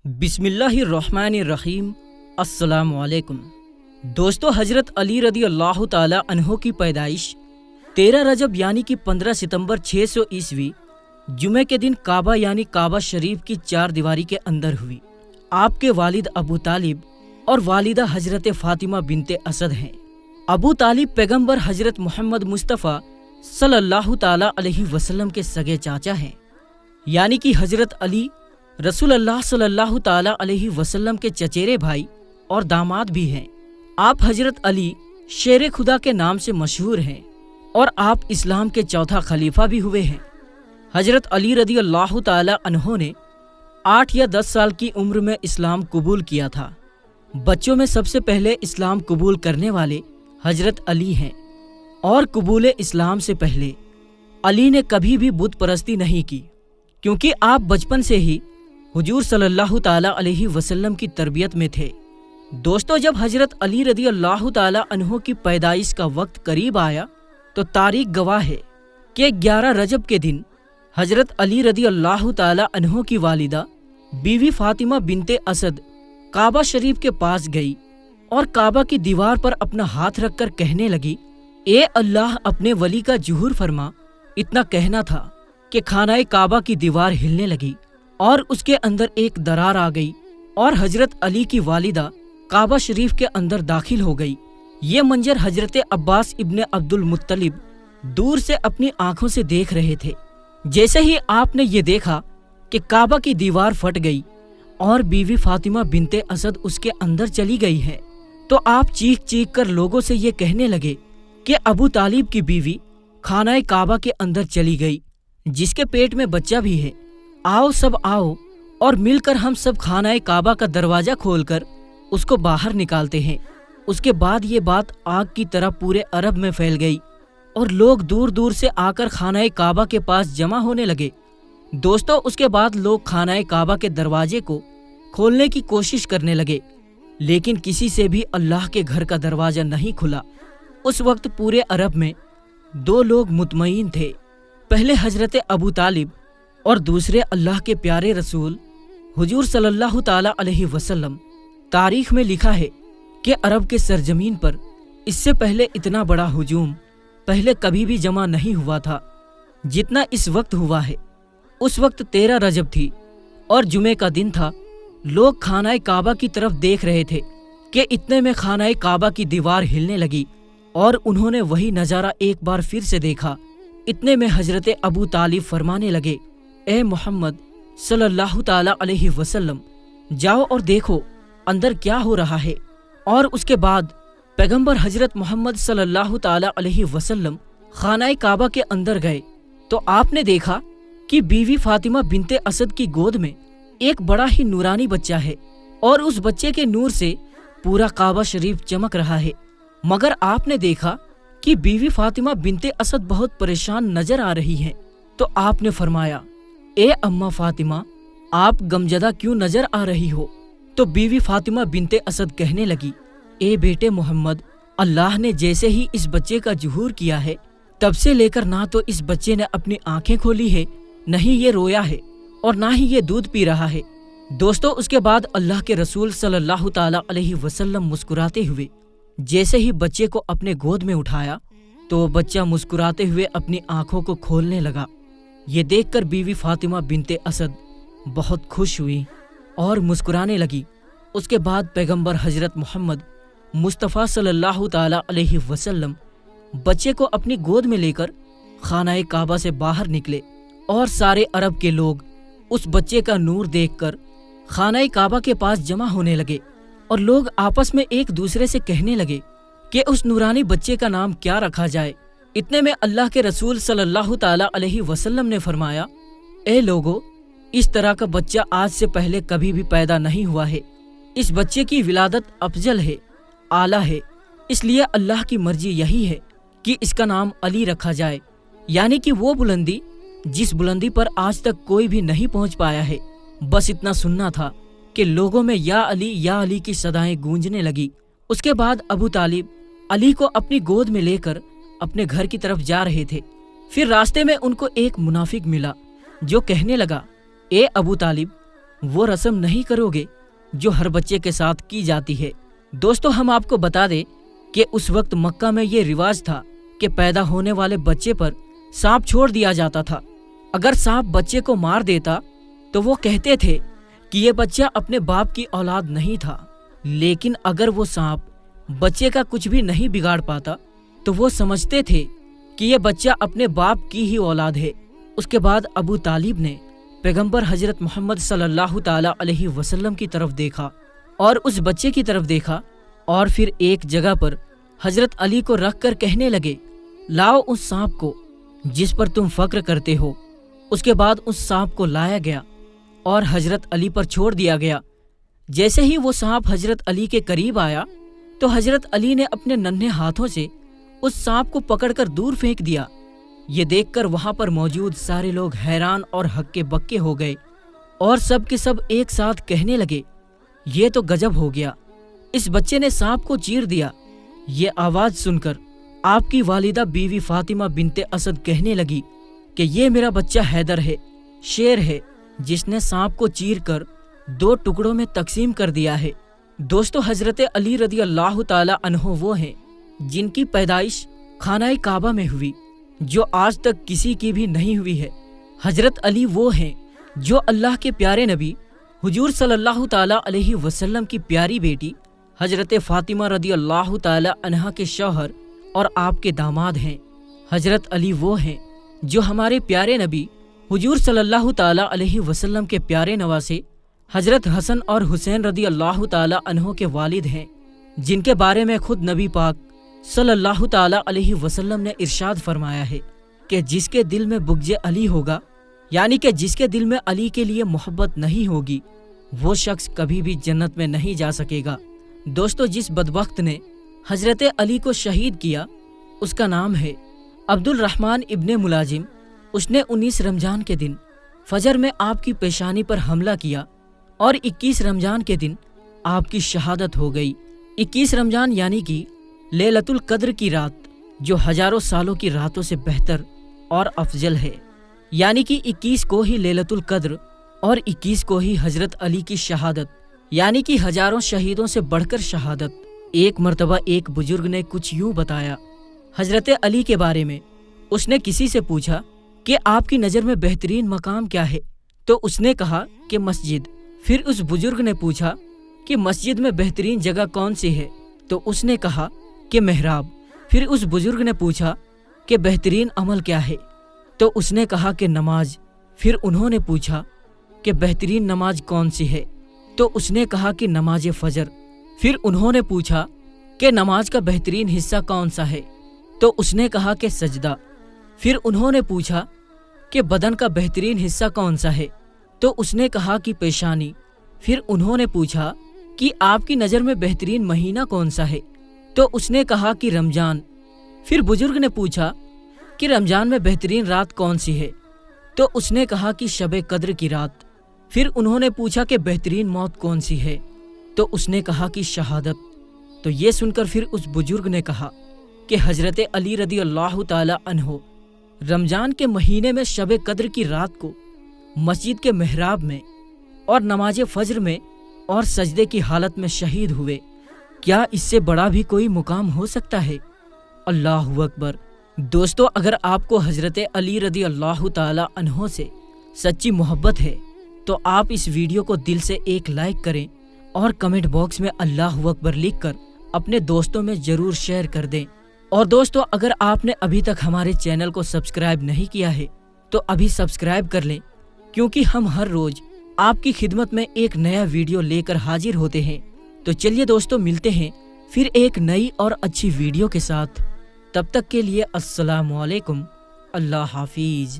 بسم اللہ الرحمن الرحیم۔ السلام علیکم دوستو، حضرت علی رضی اللہ تعالی عنہ کی پیدائش 13 رجب یعنی کہ 15 ستمبر 600 عیسوی جمعے کے دن کعبہ یعنی کعبہ شریف کی چار دیواری کے اندر ہوئی۔ آپ کے والد ابو طالب اور والدہ حضرت فاطمہ بنت اسد ہیں۔ ابو طالب پیغمبر حضرت محمد مصطفیٰ صلی اللہ تعالی علیہ وسلم کے سگے چاچا ہیں، یعنی کہ حضرت علی رسول اللہ صلی اللہ تعالی علیہ وسلم کے چچیرے بھائی اور داماد بھی ہیں۔ آپ حضرت علی شیر خدا کے نام سے مشہور ہیں اور آپ اسلام کے چوتھا خلیفہ بھی ہوئے ہیں۔ حضرت علی رضی اللہ تعالی عنہ نے 8 یا 10 سال کی عمر میں اسلام قبول کیا تھا۔ بچوں میں سب سے پہلے اسلام قبول کرنے والے حضرت علی ہیں، اور قبول اسلام سے پہلے علی نے کبھی بھی بت پرستی نہیں کی، کیونکہ آپ بچپن سے ہی حضور صلی اللہ تعالی علیہ وسلم کی تربیت میں تھے۔ دوستو، جب حضرت علی رضی اللہ تعالی عنہ کی پیدائش کا وقت قریب آیا تو تاریخ گواہ ہے کہ 11 رجب کے دن حضرت علی رضی اللہ تعالی عنہ کی والدہ بیوی فاطمہ بنت اسد کعبہ شریف کے پاس گئی اور کعبہ کی دیوار پر اپنا ہاتھ رکھ کر کہنے لگی، اے اللہ، اپنے ولی کا ظہور فرما۔ اتنا کہنا تھا کہ خانہ کعبہ کی دیوار ہلنے لگی اور اس کے اندر ایک درار آ گئی اور حضرت علی کی والدہ کعبہ شریف کے اندر داخل ہو گئی۔ یہ منظر حضرت عباس ابن عبد المطلب دور سے اپنی آنکھوں سے دیکھ رہے تھے۔ جیسے ہی آپ نے یہ دیکھا کہ کعبہ کی دیوار پھٹ گئی اور بیوی فاطمہ بنت اسد اس کے اندر چلی گئی ہے، تو آپ چیخ چیخ کر لوگوں سے یہ کہنے لگے کہ ابو طالب کی بیوی خانہ کعبہ کے اندر چلی گئی، جس کے پیٹ میں بچہ بھی ہے۔ آؤ سب آؤ اور مل کر ہم سب خانہ کعبہ کا دروازہ کھول کر اس کو باہر نکالتے ہیں۔ اس کے بعد یہ بات آگ کی طرح پورے عرب میں پھیل گئی اور لوگ دور دور سے آ کر خانہ کعبہ کے پاس جمع ہونے لگے۔ دوستو، اس کے بعد لوگ خانہ کعبہ کے دروازے کو کھولنے کی کوشش کرنے لگے، لیکن کسی سے بھی اللہ کے گھر کا دروازہ نہیں کھلا۔ اس وقت پورے عرب میں 2 لوگ مطمئن تھے، پہلے حضرت ابو طالب اور دوسرے اللہ کے پیارے رسول حضور صلی اللہ تعالی علیہ وسلم۔ تاریخ میں لکھا ہے کہ عرب کے سرزمین پر اس سے پہلے اتنا بڑا ہجوم پہلے کبھی بھی جمع نہیں ہوا تھا جتنا اس وقت ہوا ہے۔ اس وقت 13 رجب تھی اور جمعے کا دن تھا۔ لوگ خانہ کعبہ کی طرف دیکھ رہے تھے کہ اتنے میں خانہ کعبہ کی دیوار ہلنے لگی اور انہوں نے وہی نظارہ ایک بار پھر سے دیکھا۔ اتنے میں حضرت ابو طالب فرمانے لگے، اے محمد صلی اللہ تعالی علیہ وسلم، جاؤ اور دیکھو اندر کیا ہو رہا ہے۔ اور اس کے بعد پیغمبر حضرت محمد صلی اللہ تعالی علیہ وسلم خانہ کعبہ کے اندر گئے تو آپ نے دیکھا کہ بیوی فاطمہ بنت اسد کی گود میں ایک بڑا ہی نورانی بچہ ہے اور اس بچے کے نور سے پورا کعبہ شریف چمک رہا ہے۔ مگر آپ نے دیکھا کہ بیوی فاطمہ بنت اسد بہت پریشان نظر آ رہی ہیں، تو آپ نے فرمایا، اے اماں فاطمہ، آپ غمزدہ کیوں نظر آ رہی ہو؟ تو بیوی فاطمہ بنت اسد کہنے لگی، اے بیٹے محمد، اللہ نے جیسے ہی اس بچے کا ظہور کیا ہے، تب سے لے کر نہ تو اس بچے نے اپنی آنکھیں کھولی ہے، نہ ہی یہ رویا ہے اور نہ ہی یہ دودھ پی رہا ہے۔ دوستو، اس کے بعد اللہ کے رسول صلی اللہ تعالی علیہ وسلم مسکراتے ہوئے جیسے ہی بچے کو اپنے گود میں اٹھایا تو بچہ مسکراتے ہوئے اپنی آنکھوں کو کھولنے لگا۔ یہ دیکھ کر بیوی فاطمہ بنت اسد بہت خوش ہوئی اور مسکرانے لگی۔ اس کے بعد پیغمبر حضرت محمد مصطفیٰ صلی اللہ تعالی علیہ وسلم بچے کو اپنی گود میں لے کر خانہ کعبہ سے باہر نکلے اور سارے عرب کے لوگ اس بچے کا نور دیکھ کر خانہ کعبہ کے پاس جمع ہونے لگے اور لوگ آپس میں ایک دوسرے سے کہنے لگے کہ اس نورانی بچے کا نام کیا رکھا جائے۔ اتنے میں اللہ کے رسول صلی اللہ تعالی علیہ وسلم نے فرمایا، اے لوگو، اس طرح کا بچہ آج سے پہلے کبھی بھی پیدا نہیں ہوا ہے۔ اس بچے کی ولادت افضل ہے، اعلیٰ ہے، اس لیے اللہ کی مرضی یہی ہے کہ اس کا نام علی رکھا جائے، یعنی کہ وہ بلندی جس بلندی پر آج تک کوئی بھی نہیں پہنچ پایا ہے۔ بس اتنا سننا تھا کہ لوگوں میں یا علی کی صدائیں گونجنے لگی۔ اس کے بعد ابو طالب علی کو اپنی گود میں لے کر اپنے گھر کی طرف جا رہے تھے۔ پھر راستے میں ان کو ایک منافق ملا جو کہنے لگا، اے ابو طالب، وہ رسم نہیں کرو گے جو ہر بچے کے ساتھ کی جاتی ہے۔ دوستو ہم آپ کو بتا دیں کہ اس وقت مکہ میں یہ رواج تھا کہ پیدا ہونے والے بچے پر سانپ چھوڑ دیا جاتا تھا۔ اگر سانپ بچے کو مار دیتا تو وہ کہتے تھے کہ یہ بچہ اپنے باپ کی اولاد نہیں تھا، لیکن اگر وہ سانپ بچے کا کچھ بھی نہیں بگاڑ پاتا تو وہ سمجھتے تھے کہ یہ بچہ اپنے باپ کی ہی اولاد ہے۔ اس کے بعد ابو طالب نے پیغمبر حضرت محمد صلی اللہ تعالی علیہ وسلم کی طرف دیکھا اور اس بچے کی طرف دیکھا اور پھر ایک جگہ پر حضرت علی کو رکھ کر کہنے لگے، لاؤ اس سانپ کو جس پر تم فخر کرتے ہو۔ اس کے بعد اس سانپ کو لایا گیا اور حضرت علی پر چھوڑ دیا گیا۔ جیسے ہی وہ سانپ حضرت علی کے قریب آیا تو حضرت علی نے اپنے ننھے ہاتھوں سے اس سانپ کو پکڑ کر دور پھینک دیا۔ یہ دیکھ کر وہاں پر موجود سارے لوگ حیران اور ہکے بکے ہو گئے اور سب کے سب ایک ساتھ کہنے لگے، یہ تو گجب ہو گیا، اس بچے نے سانپ کو چیر دیا۔ یہ آواز سن کر آپ کی والدہ بیوی فاطمہ بنت اسد کہنے لگی کہ یہ میرا بچہ حیدر ہے، شیر ہے، جس نے سانپ کو چیر کر 2 ٹکڑوں میں تقسیم کر دیا ہے۔ دوستو حضرت علی رضی اللہ تعالی عنہ وہ ہیں جن کی پیدائش خانہ کعبہ میں ہوئی، جو آج تک کسی کی بھی نہیں ہوئی ہے۔ حضرت علی وہ ہیں جو اللہ کے پیارے نبی حضور صلی اللہ تعالی علیہ وسلم کی پیاری بیٹی حضرت فاطمہ رضی اللہ تعالی عنہا کے شوہر اور آپ کے داماد ہیں۔ حضرت علی وہ ہیں جو ہمارے پیارے نبی حضور صلی اللہ تعالی علیہ وسلم کے پیارے نواسے حضرت حسن اور حسین رضی اللہ تعالی عنہ کے والد ہیں، جن کے بارے میں خود نبی پاک صلی اللہ تعالی علیہ وسلم نے ارشاد فرمایا ہے کہ جس کے دل میں بغض علی ہوگا، یعنی کہ جس کے دل میں علی کے لیے محبت نہیں ہوگی، وہ شخص کبھی بھی جنت میں نہیں جا سکے گا۔ دوستو جس بدبخت نے حضرت علی کو شہید کیا اس کا نام ہے عبد الرحمن ابن ملازم۔ اس نے 19 رمضان کے دن فجر میں آپ کی پیشانی پر حملہ کیا اور 21 رمضان کے دن آپ کی شہادت ہو گئی۔ 21 رمضان یعنی کہ لیلۃ القدر کی رات، جو ہزاروں سالوں کی راتوں سے بہتر اور افضل ہے، یعنی کہ 21 کو ہی لیلۃ القدر اور 21 کو ہی حضرت علی کی شہادت، یعنی کہ ہزاروں شہیدوں سے بڑھ کر شہادت۔ ایک مرتبہ ایک بزرگ نے کچھ یوں بتایا حضرت علی کے بارے میں۔ اس نے کسی سے پوچھا کہ آپ کی نظر میں بہترین مقام کیا ہے؟ تو اس نے کہا کہ مسجد۔ پھر اس بزرگ نے پوچھا کہ مسجد میں بہترین جگہ کون سی ہے؟ تو اس نے کہا کہ محراب۔ پھر اس بزرگ نے پوچھا کہ بہترین عمل کیا ہے؟ تو اس نے کہا کہ نماز۔ پھر انہوں نے پوچھا کہ بہترین نماز کون سی ہے؟ تو اس نے کہا کہ نماز فجر۔ پھر انہوں نے پوچھا کہ نماز کا بہترین حصہ کون سا ہے؟ تو اس نے کہا کہ سجدہ۔ پھر انہوں نے پوچھا کہ بدن کا بہترین حصہ کون سا ہے؟ تو اس نے کہا کہ پیشانی۔ پھر انہوں نے پوچھا کہ آپ کی نظر میں بہترین مہینہ کون سا ہے؟ تو اس نے کہا کہ رمضان۔ پھر بزرگ نے پوچھا کہ رمضان میں بہترین رات کون سی ہے؟ تو اس نے کہا کہ شب قدر کی رات۔ پھر انہوں نے پوچھا کہ بہترین موت کون سی ہے؟ تو اس نے کہا کہ شہادت۔ تو یہ سن کر پھر اس بزرگ نے کہا کہ حضرت علی رضی اللہ تعالی عنہ رمضان کے مہینے میں شب قدر کی رات کو مسجد کے محراب میں اور نماز فجر میں اور سجدے کی حالت میں شہید ہوئے۔ کیا اس سے بڑا بھی کوئی مقام ہو سکتا ہے؟ اللہ اکبر۔ دوستو اگر آپ کو حضرت علی رضی اللہ تعالی عنہ سے سچی محبت ہے تو آپ اس ویڈیو کو دل سے ایک لائک کریں اور کمنٹ باکس میں اللہ اکبر لکھ کر اپنے دوستوں میں ضرور شیئر کر دیں۔ اور دوستو اگر آپ نے ابھی تک ہمارے چینل کو سبسکرائب نہیں کیا ہے تو ابھی سبسکرائب کر لیں، کیونکہ ہم ہر روز آپ کی خدمت میں ایک نیا ویڈیو لے کر حاضر ہوتے ہیں۔ تو چلیے دوستو ملتے ہیں پھر ایک نئی اور اچھی ویڈیو کے ساتھ۔ تب تک کے لیے السلام علیکم، اللہ حافظ۔